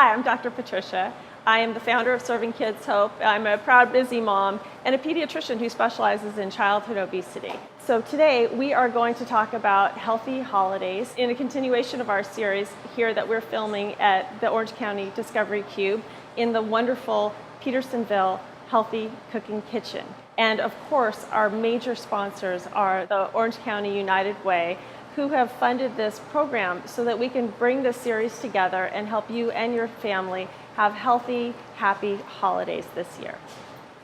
Hi, I'm Dr. Patricia. I am the founder of Serving Kids Hope. I'm a proud, busy mom and a pediatrician who specializes in childhood obesity. So today we are going to talk about healthy holidays in a continuation of our series here that we're filming at the Orange County Discovery Cube in the wonderful Petersonville Healthy Cooking Kitchen. And of course, our major sponsors are the Orange County United Way, who have funded this program so that we can bring this series together and help you and your family have healthy, happy holidays this year.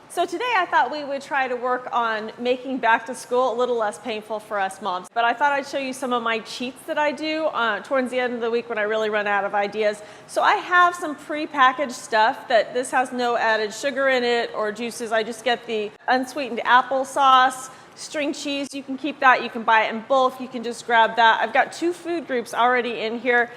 So today I thought we would try to work on making back to school a little less painful for us moms. But I thought I'd show you some of my cheats that I do towards the end of the week when I really run out of ideas. So I have some pre-packaged stuff that this has no added sugar in it or juices. I just get the unsweetened applesauce, string cheese, you can keep that, you can buy it in bulk, you can just grab that. I've got 2 food groups already in here.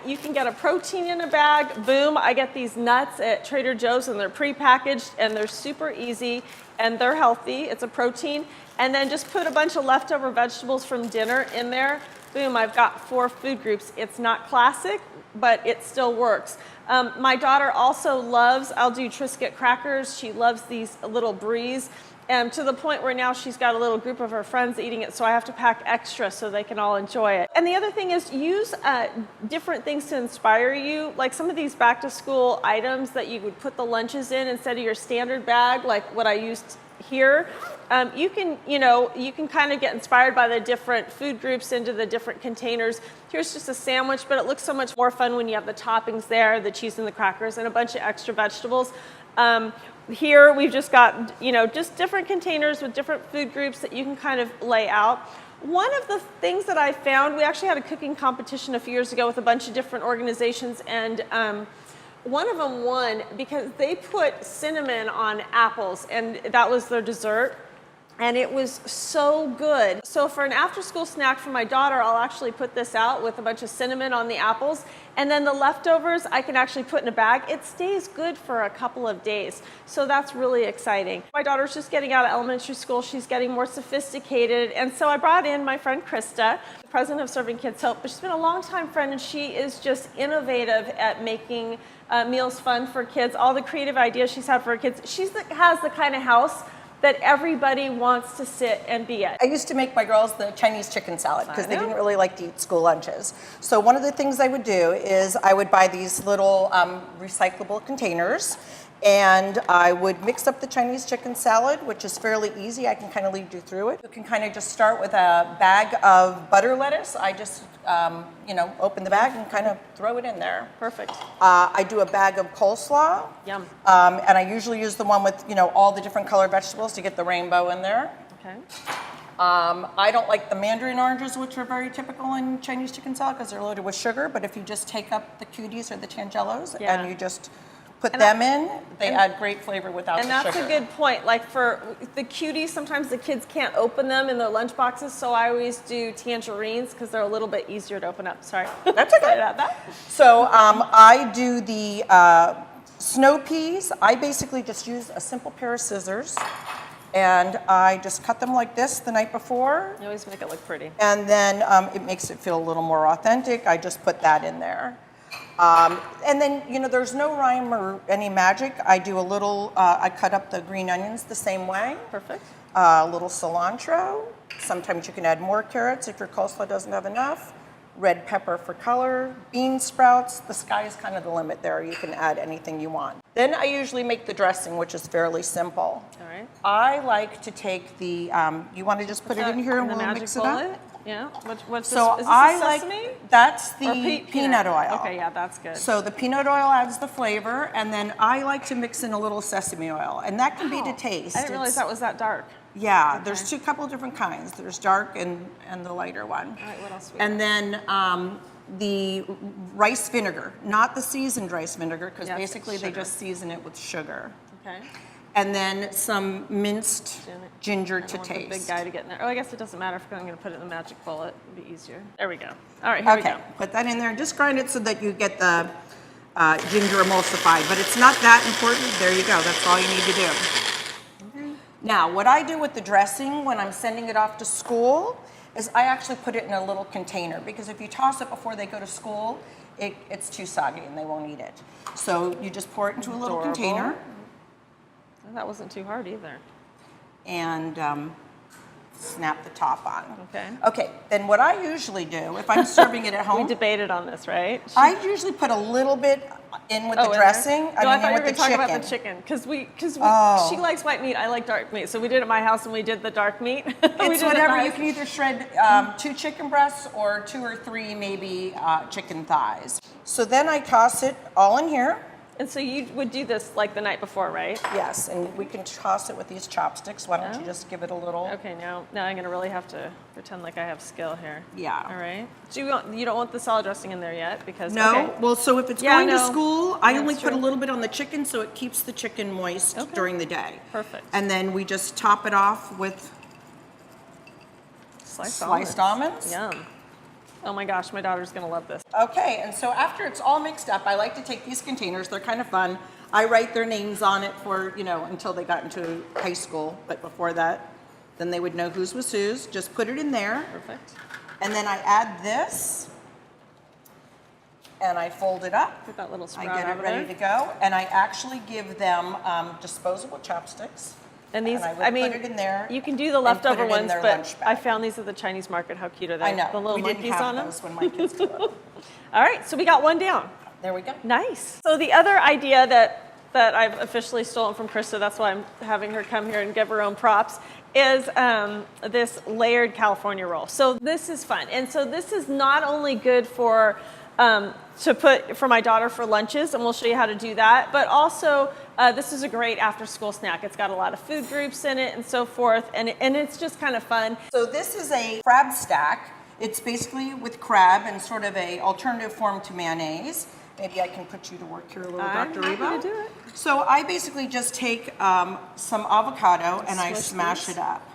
You can get a protein in a bag, boom, I get these nuts at Trader Joe's and they're pre-packaged and they're super easy and they're healthy, it's a protein. And then just put a bunch of leftover vegetables from dinner in there, boom, I've got 4 food groups. It's not classic, but it still works. My daughter also loves, I'll do Triscuit crackers, she loves these little bries. To the point where now she's got a little group of her friends eating it, so I have to pack extra so they can all enjoy it. And the other thing is use different things to inspire you, like some of these back to school items that you would put the lunches in instead of your standard bag, like what I used here. You can kind of get inspired by the different food groups into the different containers. Here's just a sandwich, but it looks so much more fun when you have the toppings there, the cheese and the crackers, and a bunch of extra vegetables. Here we've just got, just different containers with different food groups that you can kind of lay out. One of the things that I found, we actually had a cooking competition a few years ago with a bunch of different organizations, and one of them won because they put cinnamon on apples, and that was their dessert. And it was so good. So for an after-school snack for my daughter, I'll actually put this out with a bunch of cinnamon on the apples. And then the leftovers, I can actually put in a bag. It stays good for a couple of days. So that's really exciting. My daughter's just getting out of elementary school. She's getting more sophisticated. And so I brought in my friend Krista, president of Serving Kids Hope. But she's been a longtime friend, and she is just innovative at making meals fun for kids. All the creative ideas she's had for her kids. She has the kind of house that everybody wants to sit and be at. I used to make my girls the Chinese chicken salad because they didn't really like to eat school lunches. So one of the things I would do is I would buy these little recyclable containers, and I would mix up the Chinese chicken salad, which is fairly easy. I can kind of lead you through it. You can kind of just start with a bag of butter lettuce. I just, open the bag and kind of throw it in there. Perfect. I do a bag of coleslaw. Yum. And I usually use the one with, all the different colored vegetables to get the rainbow in there. Okay. I don't like the mandarin oranges, which are very typical in Chinese chicken salad because they're loaded with sugar. But if you just take up the cuties or the tangelos and you just put them in, they add great flavor without the sugar. And that's a good point. Like for the cuties, sometimes the kids can't open them in their lunch boxes, so I always do tangerines because they're a little bit easier to open up. Sorry. That's okay. About that. So I do the snow peas. I basically just use a simple pair of scissors, and I just cut them like this the night before. You always make it look pretty. And then it makes it feel a little more authentic. I just put that in there. And then, there's no rhyme or any magic. I do a little, I cut up the green onions the same way. Perfect. A little cilantro. Sometimes you can add more carrots if your coleslaw doesn't have enough. Red pepper for color. Bean sprouts. The sky is kind of the limit there. You can add anything you want. Then I usually make the dressing, which is fairly simple. All right. I like to take the, you want to just put it in here and we'll mix it up? Yeah. What's so this? Is this sesame? That's the peanut oil. Okay, yeah, that's good. So the peanut oil adds the flavor, and then I like to mix in a little sesame oil, and that can be to taste. I didn't realize that was that dark. Yeah, there's couple different kinds. There's dark and the lighter one. All right, what else? And then the rice vinegar, not the seasoned rice vinegar, because basically they just season it with sugar. Okay. And then some minced ginger to taste. The big guy to get in there. Oh, I guess it doesn't matter if I'm going to put it in the magic bowl. It would be easier. There we go. All right, here we go. Put that in there and just grind it so that you get the ginger emulsified. But it's not that important. There you go. That's all you need to do. Okay. Now, what I do with the dressing when I'm sending it off to school is I actually put it in a little container, because if you toss it before they go to school, it's too soggy and they won't eat it. So you just pour it into a little Adorable. container. That wasn't too hard either. And snap the top on. Okay. Okay, then what I usually do, if I'm serving it at home, We debated on this, right? I usually put a little bit in with the in there? dressing. No, I thought you were with going to talk about the chicken because she likes white meat. I like dark meat, so we did it at my house and we did the dark meat. It's whatever. You can either shred 2 chicken breasts or 2 or 3 maybe chicken thighs. So then I toss it all in here. And so you would do this like the night before, right? Yes, and we can toss it with these chopsticks. Why don't you just give it a little? Okay, now I'm going to really have to pretend like I have skill here. Yeah. All right. So you don't want the salad dressing in there yet because No. okay. Well, so if it's Yeah, going to no. school, I Yeah, only that's put a true. little bit on the chicken so it keeps the chicken moist during the day. Perfect. And then we just top it off with sliced almonds. Yum. Oh my gosh, my daughter's going to love this. Okay, and so after it's all mixed up, I like to take these containers. They're kind of fun. I write their names on it for, until they got into high school. But before that, then they would know whose was whose. Just put it in there. Perfect. And then I add this. And I fold it up. Put that little I sprout get it over ready there. to go. And I actually give them disposable chopsticks. And these, I would mean, put it in there you can do the and put leftover it in ones, their but lunch bag. I found these at the Chinese market. How cute are they? I know. The little we monkeys didn't have on them. those when my kids grew up. All right, so we got one down. There we go. Nice. So the other idea that I've officially stolen from Krista, that's why I'm having her come here and give her own props, is this layered California roll. So this is fun. And so this is not only good for to put for my daughter for lunches, and we'll show you how to do that, but also this is a great after school snack. It's got a lot of food groups in it and so forth, and it's just kind of fun. So this is a crab stack. It's basically with crab and sort of a alternative form to mayonnaise. Maybe I can put you to work here a little, I'm Dr. happy Reba. to do it. So I basically just take some avocado and I Smush smash these. it up.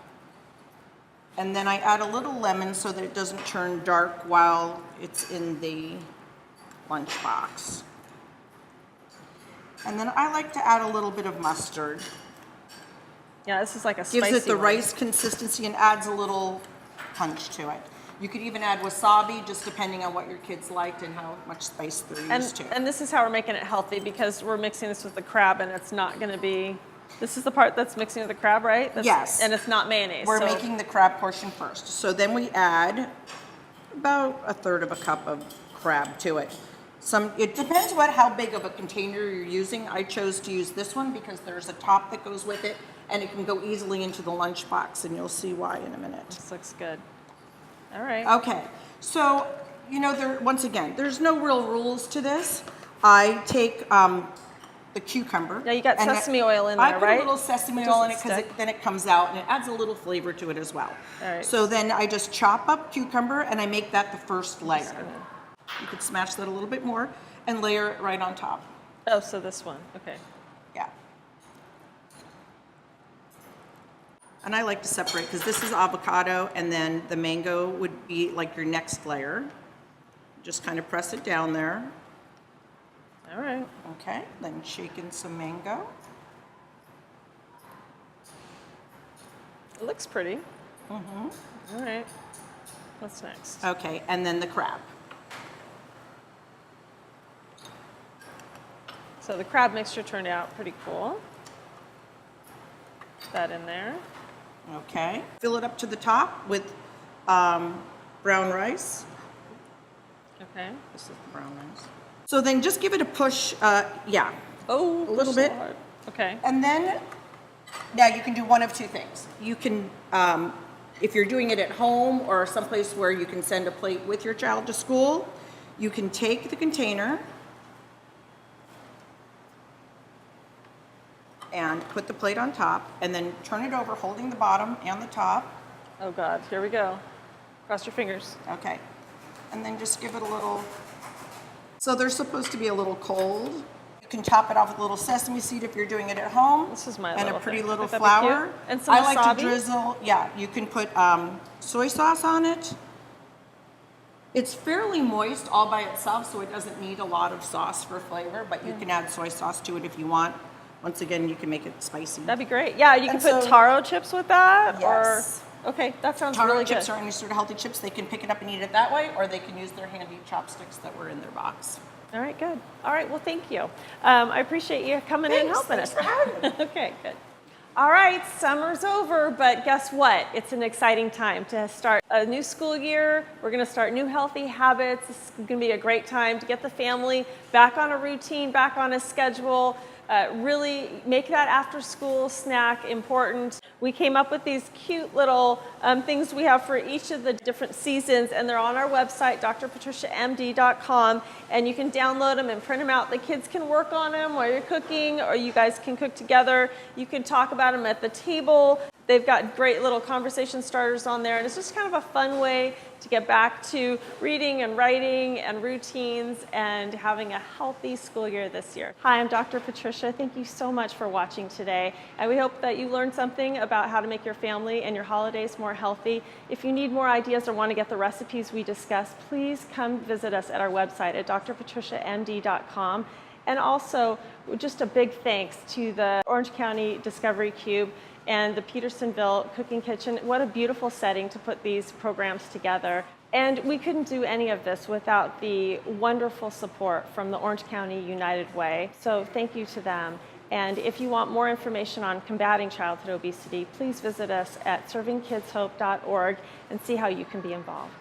And then I add a little lemon so that it doesn't turn dark while it's in the lunchbox. And then I like to add a little bit of mustard. Yeah, this is like a spicy Gives it the one. rice consistency and adds a little punch to it. You could even add wasabi, just depending on what your kids liked and how much spice they're used to. And this is how we're making it healthy because we're mixing this with the crab and it's not going to be, this is the part that's mixing with the crab, right? Yes. And it's not mayonnaise. We're so- making the crab portion first. So then we add about 1/3 of a cup of crab to it. It depends how big of a container you're using. I chose to use this one because there's a top that goes with it and it can go easily into the lunchbox, and you'll see why in a minute. This looks good. All right. Okay, so, once again, there's no real rules to this. I take the cucumber. Yeah, you got and sesame oil in I there, put right? a little sesame It oil in it doesn't because stick. then it comes out and it adds a little flavor to it as well. All right. So then I just chop up cucumber and I make that the first layer. gonna- You could smash that a little bit more and layer it right on top. Oh, so this one. Okay. Yeah. And I like to separate because this is avocado and then the mango would be like your next layer. Just kind of press it down there. All right. Okay, then shake in some mango. It looks pretty. Mm-hmm. All right. What's next? Okay, and then the crab. So the crab mixture turned out pretty cool. Put that in there. Okay, fill it up to the top with brown rice. Okay. This is the brown rice. So then just give it a push, yeah. Oh, A little push so bit. hard. Okay. And then, now you can do one of two things. You can, if you're doing it at home or someplace where you can send a plate with your child to school, you can take the container and put the plate on top and then turn it over, holding the bottom and the top. Oh God, here we go. Cross your fingers. Okay. And then just give it a little, so they're supposed to be a little cold. You can top it off with a little sesame seed if you're doing it at home. This is my and little a pretty thing. little Think that'd be flour. cute? And some I like wasabi? to drizzle, yeah, you can put soy sauce on it. It's fairly moist all by itself, so it doesn't need a lot of sauce for flavor, but you can add soy sauce to it if you want. Once again, you can make it spicy. That'd be great. Yeah, you can And put so- taro chips with that. Yes. Or Okay, that sounds Taro really good. chips or any sort of healthy chips, they can pick it up and eat it that way, or they can use their handy chopsticks that were in their box. All right, good. All right, well, thank you. I appreciate you coming in and helping us. Thanks for having me. Okay, good. All right, summer's over, but guess what? It's an exciting time to start a new school year. We're going to start new healthy habits. It's going to be a great time to get the family back on a routine, back on a schedule. Really make that after school snack important. We came up with these cute little things we have for each of the different seasons, and they're on our website, drpatriciamd.com, and you can download them and print them out. The kids can work on them while you're cooking, or you guys can cook together. You can talk about them at the table. They've got great little conversation starters on there, and it's just kind of a fun way to get back to reading and writing and routines and having a healthy school year this year. Hi, I'm Dr. Patricia. Thank you so much for watching today, and we hope that you learned something about how to make your family and your holidays more healthy. If you need more ideas or want to get the recipes we discussed, please come visit us at our website at drpatriciamd.com. And also, just a big thanks to the Orange County Discovery Cube and the Petersonville Cooking Kitchen. What a beautiful setting to put these programs together. And we couldn't do any of this without the wonderful support from the Orange County United Way. So thank you to them. And if you want more information on combating childhood obesity, please visit us at servingkidshope.org and see how you can be involved.